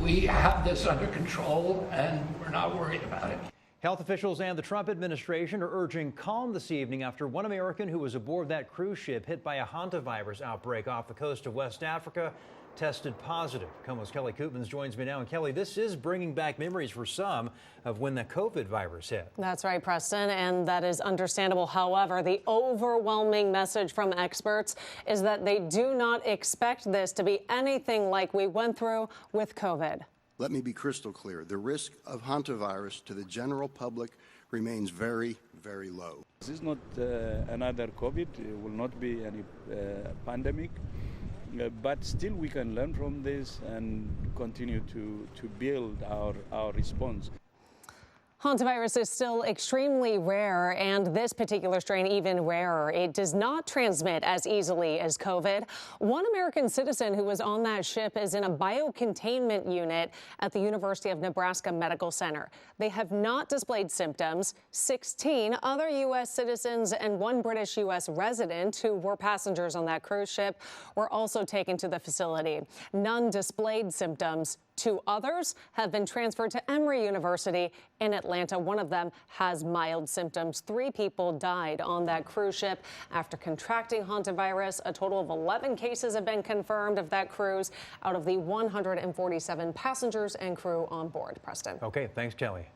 we have this under control and we're not worried about it. Health officials and the Trump administration are urging calm this evening after one American who was aboard that cruise ship hit by a hantavirus outbreak off the coast of West Africa tested positive. KOMO's Kelly Koopmans joins me now. And Kelly, this is bringing back memories for some of when the COVID virus hit. That's right, Preston, and that is understandable. However, the overwhelming message from experts is that they do not expect this to be anything like we went through with COVID. Let me be crystal clear. The risk of hantavirus to the general public remains very, very low. This is not another COVID. It will not be any pandemic. But still we can learn from this and continue to build our response. Hantavirus is still extremely rare, and this particular strain even rarer. It does not transmit as easily as COVID. One American citizen who was on that ship is in a biocontainment unit at the University of Nebraska Medical Center. They have not displayed symptoms. 16 other U.S. citizens and one British U.S. resident who were passengers on that cruise ship were also taken to the facility. None displayed symptoms. 2 others have been transferred to Emory University in Atlanta. One of them has mild symptoms. 3 people died on that cruise ship after contracting hantavirus. A total of 11 cases have been confirmed of that cruise out of the 147 passengers and crew on board. Preston. Okay, thanks, Kelly.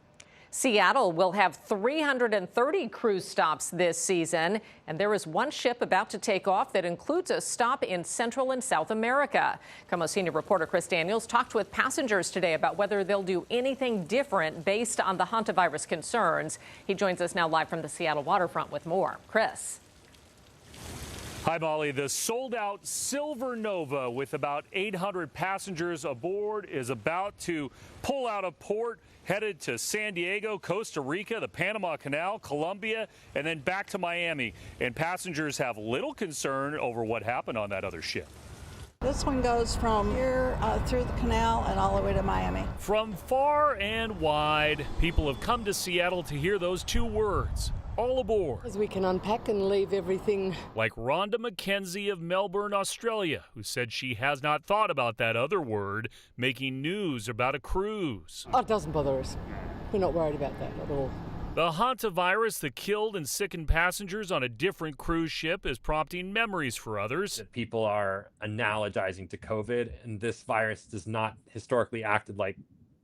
Seattle will have 330 cruise stops this season, and there is one ship about to take off that includes a stop in Central and South America. KOMO senior reporter Chris Daniels talked with passengers today about whether they'll do anything different based on the hantavirus concerns. He joins us now live from the Seattle waterfront with more. Chris. Hi, Molly. The sold-out Silver Nova with about 800 passengers aboard is about to pull out of port, headed to San Diego, Costa Rica, the Panama Canal, Colombia, and then back to Miami. And passengers have little concern over what happened on that other ship. This one goes from here through the canal and all the way to Miami. From far and wide, people have come to Seattle to hear those 2 words. All aboard. As we can unpack and leave everything. Like Rhonda McKenzie of Melbourne, Australia, who said she has not thought about that other word making news about a cruise. Oh, it doesn't bother us. We're not worried about that at all. The hantavirus that killed and sickened passengers on a different cruise ship is prompting memories for others. People are analogizing to COVID, and this virus does not historically acted like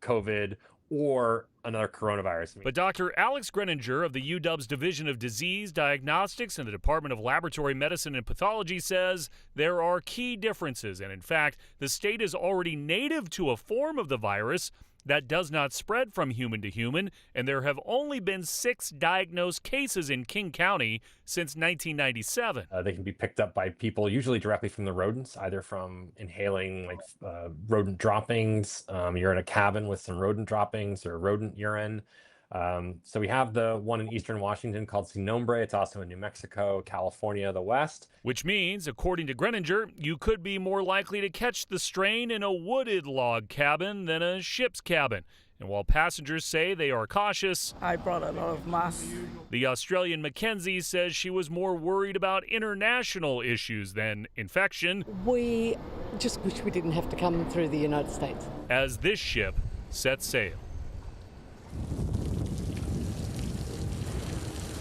COVID or another coronavirus. But Dr. Alex Greninger of the UW's Division of Disease Diagnostics and the Department of Laboratory Medicine and Pathology says there are key differences. And in fact, the state is already native to a form of the virus that does not spread from human to human, and there have only been 6 diagnosed cases in King County since 1997. They can be picked up by people, usually directly from the rodents, either from inhaling like rodent droppings. You're in a cabin with some rodent droppings or rodent urine. So we have the one in eastern Washington called Sin Nombre. It's also in New Mexico, California, the West. Which means, according to Greninger, you could be more likely to catch the strain in a wooded log cabin than a ship's cabin. And while passengers say they are cautious, I brought a lot of masks. The Australian Mackenzie says she was more worried about international issues than infection. We just wish we didn't have to come through the United States. As this ship sets sail.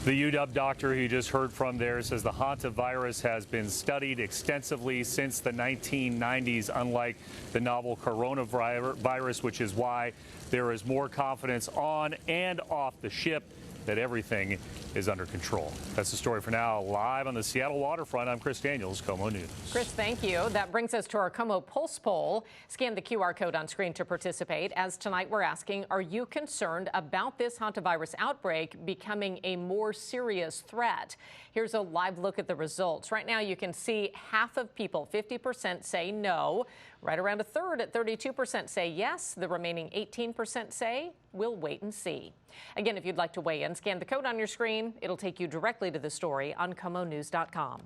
The UW doctor you just heard from there says the hantavirus has been studied extensively since the 1990s, unlike the novel coronavirus, which is why there is more confidence on and off the ship that everything is under control. That's the story for now. Live on the Seattle waterfront, I'm Chris Daniels, KOMO News. Chris, thank you. That brings us to our KOMO Pulse Poll. Scan the QR code on screen to participate. As tonight we're asking, are you concerned about this hantavirus outbreak becoming a more serious threat? Here's a live look at the results. Right now you can see half of people, 50% say no. Right around a third at 32% say yes. The remaining 18% say we'll wait and see. Again, if you'd like to weigh in, scan the code on your screen. It'll take you directly to the story on KOMOnews.com.